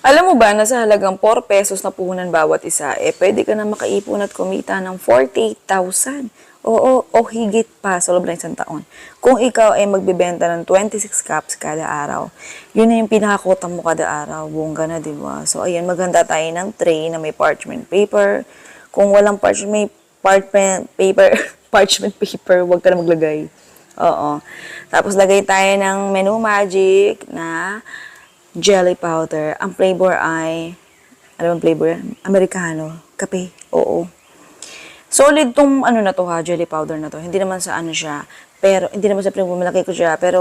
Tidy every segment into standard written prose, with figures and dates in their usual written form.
Alam mo ba na sa halagang 4 pesos na puhunan bawat isa, pwede ka na makaipon at kumita ng 48,000. Oo, o higit pa sa loob ng isang taon. Kung ikaw ay magbebenta ng 26 cups kada araw, yun na yung pinakakota mo kada araw. Bongga na, di ba? So, ayan, maganda tayo ng tray na may parchment paper. Kung walang parchment paper, parchment paper, huwag ka na maglagay. Oo. Tapos, lagay tayo ng Menu Magic na jelly powder. Ang flavor ay, ano ang flavor yan? Americano. Kape. Oo. Solid tong ano na to ha, jelly powder na to. Hindi naman sa ano siya. Pero, hindi naman sa flavor, malaki ko siya. Pero,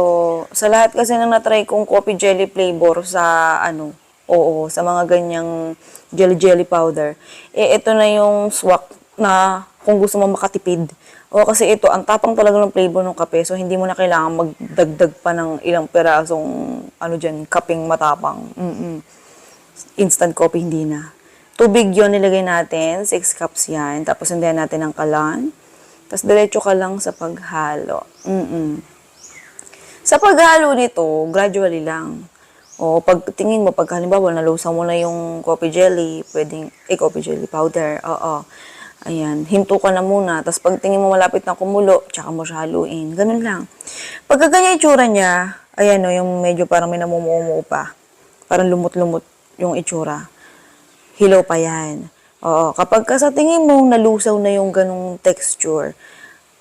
sa lahat kasi nang natry kong coffee jelly flavor sa ano, oo, sa mga ganyang jelly powder, ito na yung swak na kung gusto mo makatipid. O kasi ito, ang tapang talaga ng flavor ng kape. So, hindi mo na kailangan magdagdag pa ng ilang perasong, ano dyan, kapeng matapang. Instant coffee, hindi na. Tubig yon nilagay natin. 6 cups yan. Tapos, hindihan natin ng kalan. Tapos, diretso ka lang sa paghalo. Sa paghalo nito, gradually lang. O, pag tingin mo, pag halimbawa, nalusaw mo na yung coffee jelly, pwedeng, coffee jelly powder, oo. Ayan, hinto ka na muna. Tapos pag tingin mo malapit na kumulo, tsaka mo siya haluin. Ganun lang. Pagka ganyan itsura niya, ayan o, yung medyo parang may namumuo pa. Parang lumot-lumot yung itsura. Hilaw pa yan. Oo, kapag ka sa tingin mo nalusaw na yung ganung texture,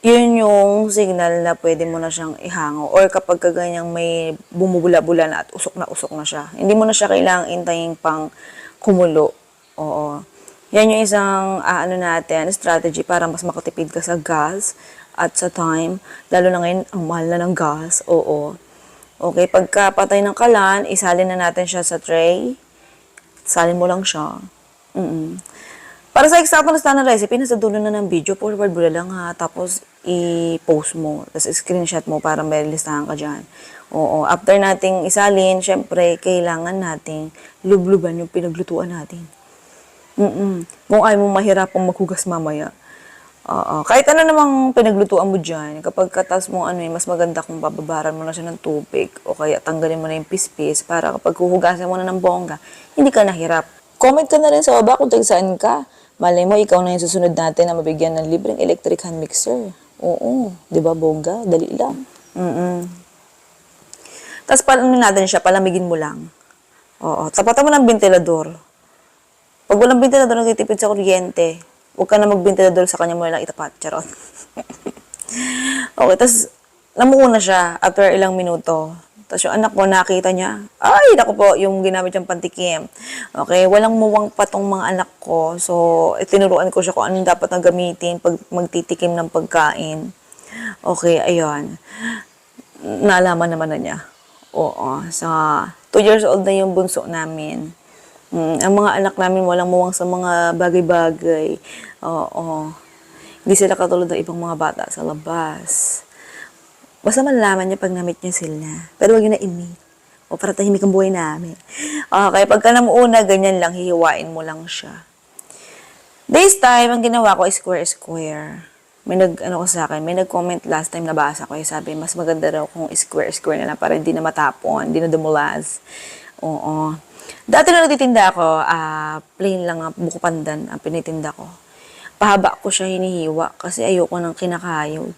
yun yung signal na pwede mo na siyang ihango. Or kapag ka ganyang may bumubula-bula na at usok na siya. Hindi mo na siya kailangang intayin pang kumulo. Oo. Yan yung isang ano natin, strategy para mas makatipid ka sa gas at sa time. Lalo na ngayon, ang mahal na ng gas. Oo. Okay, pagka patay ng kalan, isalin na natin siya sa tray. Salin mo lang siya. Para sa eksakto na standard recipe, nasa dulo na ng video, forward mo na lang ha. Tapos, i-post mo. Tapos, screenshot mo para may listahan ka dyan. Oo. After nating isalin, syempre, kailangan nating lubluban yung pinaglutuan natin. Kung ayaw mo mahirapang maghugas mamaya. Kahit ano namang pinaglutuan mo dyan, kapag katas mo mas maganda kung bababaran mo na siya ng tubig o kaya tanggalin mo na yung pispis para kapag huhugasan mo na ng bongga, hindi ka nahirap. Comment ka na rin sa baba kung saan ka. Malay mo, ikaw na yung susunod natin na mabigyan ng libreng electric hand mixer. Oo, di ba bongga? Dali lang. Tapos natin siya, palamigin mo lang. Oo, tapatan mo ng ventilador. Pag walang ventilador, nagtitipid sa kuryente. Huwag ka na mag-ventilador sa kanya mo lang itapat. Charot. Okay, tapos namuo na siya after ilang minuto. Tapos yung anak ko, nakita niya, ay, naku po, yung ginamit niyang pantikim. Okay, walang muwang pa tong mga anak ko. So, tinuruan ko siya kung anong dapat na gamitin pag magtitikim ng pagkain. Okay, ayun. Naalaman naman na niya. Oo, sa 2 years old na yung bunso namin. Ang mga anak namin walang muwang sa mga bagay-bagay. Oo. Hindi sila katulad ng ibang mga bata sa labas. Basta malalaman niya pag na-meet niya sila. Pero wag niyo na i-meet. O para tahimik ang buhay namin. Okay, pagka namuuna, ganyan lang, hihiwain mo lang siya. This time, ang ginawa ko is square-square. May may nag-comment last time nabasa ko, sabi, mas maganda raw kung square-square na lang para hindi na matapon, hindi na dumulas. Oo. Dati na nagtitinda ako, plain lang, buko pandan ang pinitinda ko. Pahaba ko siya hinihiwa kasi ayoko nang kinakayod.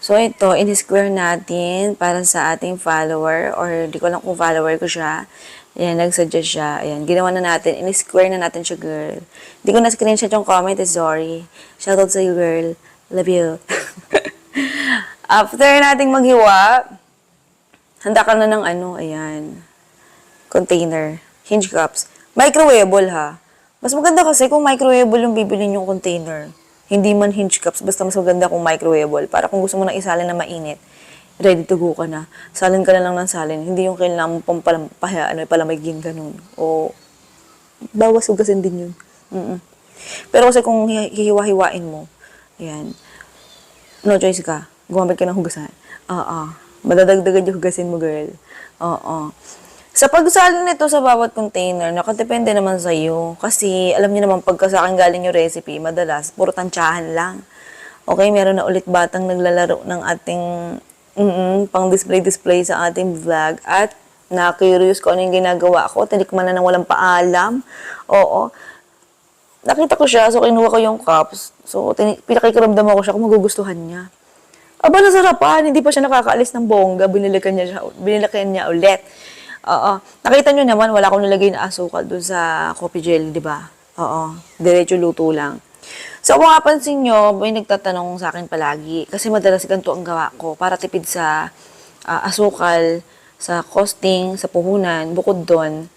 So ito, in-square natin para sa ating follower or di ko lang kung follower ko siya. Ayan, nagsuggest siya. Ayan, ginawa na natin. In-square na natin siya, girl. Di ko na-screenshot yung comment, sorry. Shoutout sa you, girl. Love you. After nating maghiwa, handa ka na ng ayan, container, hinge cups. Microwavable ha. Mas maganda kasi kung microwavable yung bibilin yung container. Hindi man hinge cups, basta mas maganda kung microwavable. Para kung gusto mo na isalin na mainit, ready to go ka na. Salin ka na lang ng salin. Hindi yung kailangan mo pang palamigin ganun. O, bawas hugasin din yun. Pero kasi kung hihiwa-hiwain mo, ayan, no choice ka. Gumamit ka ng hugasan. Madadagdagan yung hugasin mo, girl. Sa pagsalin nito sa bawat container, nakadepende naman sa iyo. Kasi, alam niyo naman, pagka sa akin galing yung recipe, madalas, puro tansyahan lang. Okay, meron na ulit batang naglalaro ng ating pang display sa ating vlog. At na curious ko ano yung ginagawa ko, tinikman na ng walang paalam. Oo. Nakita ko siya, so kinuha ko yung cups. So, pinakikiramdam ko siya kung magugustuhan niya. Aba, nasarapan. Hindi pa siya nakakaalis ng bongga. Binilikan niya ulit. Oo. Nakita niyo naman, wala akong nilagay na asukal dun sa coffee jelly, di ba? Oo. Diretso luto lang. So, kung mapapansin nyo, may nagtatanong sa akin palagi. Kasi madalas ganito ang gawa ko para tipid sa asukal, sa costing, sa puhunan. Bukod doon,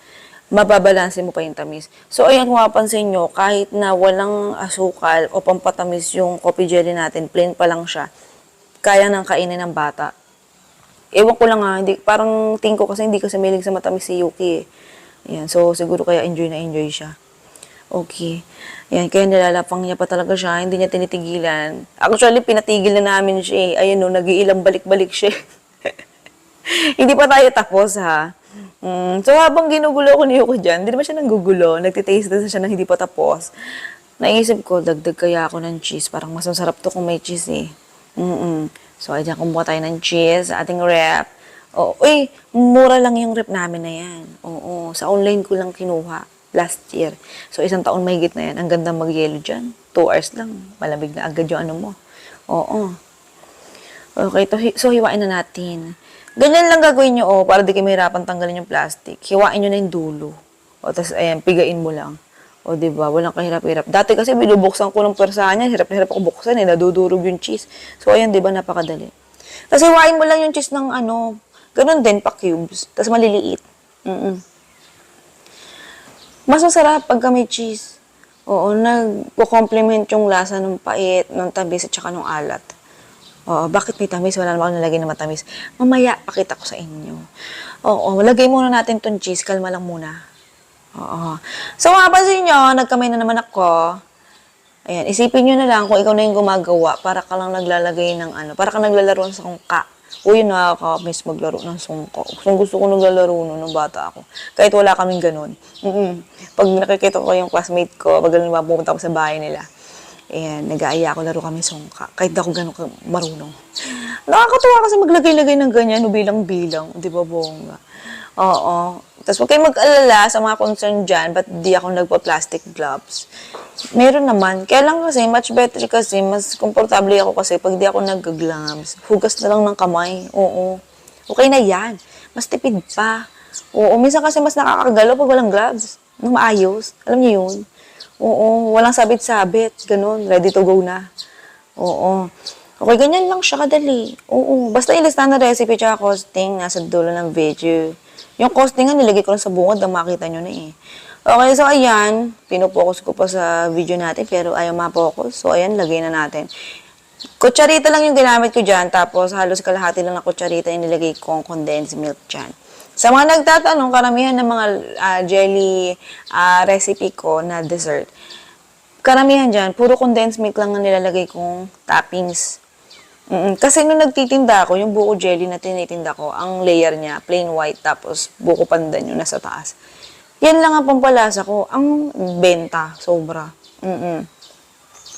mababalanse mo pa yung tamis. So, ayan, kung mapapansin nyo, kahit na walang asukal o pampatamis yung coffee jelly natin, plain pa lang siya, kaya nang kainin ng bata. Ewan ko lang hindi, parang tingin ko kasi hindi kasi mahilig sa matamis si Yuki Ayan, so siguro kaya enjoy na enjoy siya. Okay. Ayan, kaya nilalapang niya pa talaga siya, hindi niya tinitigilan. Actually, pinatigil na namin siya Ayun no, nag-iilang balik-balik siya Hindi pa tayo tapos ha. So habang ginugulo ko ni Yuko dyan, hindi naman siya nanggugulo. Nagtitaste na siya ng hindi pa tapos. Naisip ko, dagdag kaya ako ng cheese. Parang mas masarap to kung may cheese So, ayan, kumuha tayo ng cheese sa ating rep. Mura lang yung rep namin na yan. Oo, sa online ko lang kinuha last year. So, 1 taon mahigit na yan. Ang ganda mag-yelo dyan. 2 hours lang. Malamig na agad yung ano mo. Oo. Okay, so hiwain na natin. Ganyan lang gagawin nyo, para di kayo mahirapan tanggalin yung plastic. Hiwain nyo na yung dulo. Tapos, ayan, pigain mo lang. Diba? Walang kahirap-hirap. Dati kasi binubuksan ko ng pwersahan niya. Hirap na hirap ako buksan nadudurog yung cheese. So, ayan, diba? Napakadali. Tapos, hiwain mo lang yung cheese ng ganun din, pa cubes. Tapos, maliliit. Mas masarap pagka may cheese. Oo, nagpo-complement yung lasa ng pait, ng tamis, at saka ng alat. Bakit may tamis? Wala naman ako nalagay na matamis. Mamaya, pakita ko sa inyo. Lagay muna natin tong cheese. Kalma lang muna. So, mapapansin nyo, nagkamay na naman ako. Ayan, isipin nyo na lang kung ikaw na yung gumagawa para ka lang naglalagay ng para ka naglalaro ng sungka. Yun, nakakamiss maglaro ng sungka. Gusto ko naglalaro nung bata ako. Kahit wala kaming ganun. Pag nakikita ko yung classmate ko, pag pumunta ako sa bahay nila, ayan, nag-aaya ako, laro kami sungka. Kahit ako ganun marunong. Nakakatuwa kasi maglagay-lagay ng ganyan, bilang-bilang. Di ba, bongga? Oo. Tapos huwag kayong mag-alala sa mga concern dyan, ba't di ako nagpa-plastic gloves? Meron naman. Kaya lang kasi, much better kasi, mas komportable ako kasi pag di ako nag-gloves. Hugas na lang ng kamay. Oo. Okay na yan. Mas tipid pa. Oo. Minsan kasi mas nakakagalaw pag walang gloves. Nang maayos. Alam niyo yun? Oo. Walang sabit-sabit. Ganun. Ready to go na. Oo. Okay, ganyan lang siya kadali. Oo. Basta ilista na recipe tsaka costing nasa dulo ng video. Yung costing nga, nilagay ko lang sa bungod na makita nyo na Okay, so ayan, pinupokus ko pa sa video natin pero ayaw ma-focus. So ayan, lagay na natin. Kutsarita lang yung ginamit ko dyan, tapos halos kalahati lang na kutsarita yung nilagay kong condensed milk dyan. Sa mga nagtatanong, karamihan ng mga jelly recipe ko na dessert, karamihan dyan, puro condensed milk lang ang nilalagay kong toppings. Kasi nung nagtitinda ako, yung buko jelly na tinitinda ko, ang layer niya, plain white, tapos buko pandan yung nasa taas. Yan lang ang pampalasa ko. Ang benta, sobra.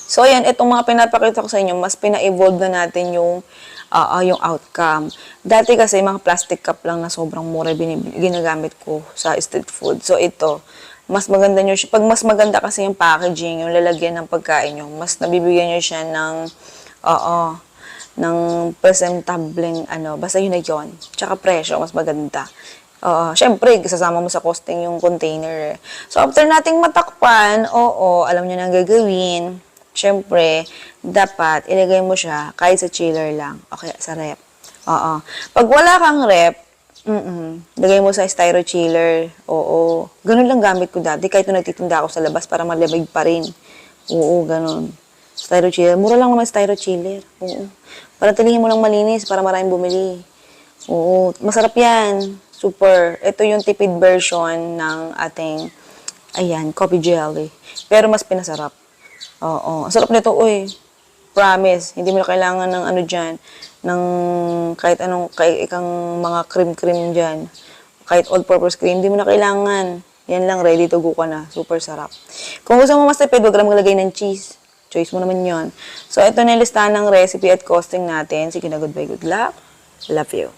So, ayan, itong mga pinapakita ko sa inyo, mas pina-evolve na natin yung outcome. Dati kasi, mga plastic cup lang na sobrang mura ginagamit ko sa street food. So, ito, mas maganda nyo siya. Pag mas maganda kasi yung packaging, yung lalagyan ng pagkain nyo, mas nabibigyan nyo siya ng presentableng basta yun na yun. Tsaka presyo, mas maganda. Syempre, sasama mo sa costing yung container. So, after nating matakpan, alam nyo na ang gagawin. Syempre, dapat ilagay mo siya kahit sa chiller lang. Okay, sa rep. Pag wala kang rep, lagay mo sa styro chiller. Ganun lang gamit ko dati. Kahit nung nagtitinda ako sa labas para malamig pa rin. Ganun. Styro chiller. Mura lang naman styro chiller. Para tilihin mo lang malinis para maraming bumili. Masarap yan. Super. Ito yung tipid version ng ating, coffee jelly. Pero mas pinasarap. Ang sarap nito, Promise. Hindi mo na kailangan ng dyan, ng kahit ikang mga cream dyan. Kahit all-purpose cream, hindi mo na kailangan. Yan lang, ready to go ka na. Super sarap. Kung gusto mo mas tipid, huwag lang maglagay ng cheese. Choice mo naman yon. So, ito na yung listahan ng recipe at costing natin. Sige na, goodbye, good luck. Love you.